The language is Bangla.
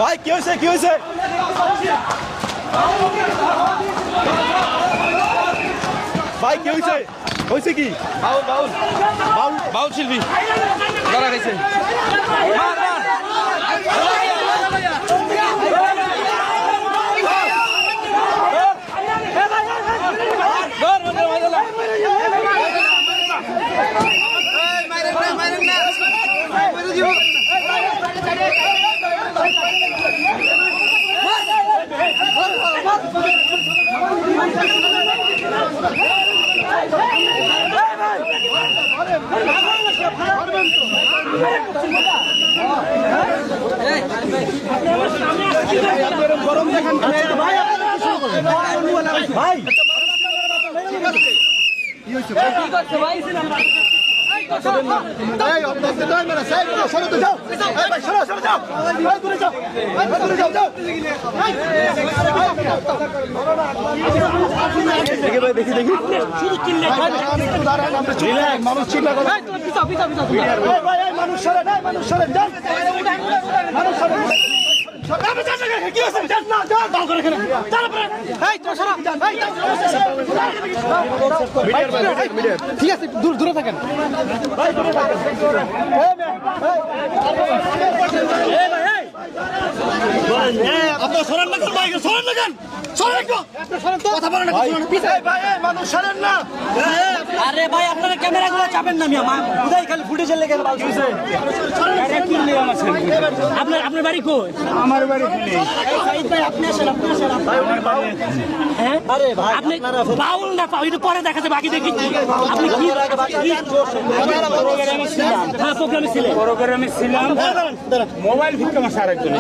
ভাই কি হয়েছে কি হয়েছে ভাই কি হয়েছে হয়েছে কি বাউল বাউল বাউল বাউল শিল্পী ধরা গেছে গরম দেখেন ভাই দেখি দেখি মানুষ চিন্তা করে মানুষ ঠিক আছে দূরে থাকেন আপনার সরেন না ভাই সরেন না সরেন একটু কথা বলেন মানুষ সরেন না আরে ভাই আপনারা ক্যামেরাগুলো চাপেন না মিয়া উদয় খালি ফুটেজের লেগে আপনার বাড়ি কই আমার বাড়ি ভাই আপনি আসেন হ্যাঁ আরে ভাই আপনি বাউল না পাও এটা পরে দেখাতে বাকি দেখি আপনি কি প্রোগ্রামে ছিলেন মোবাইল ভিক্ষা মাসা আরেকজন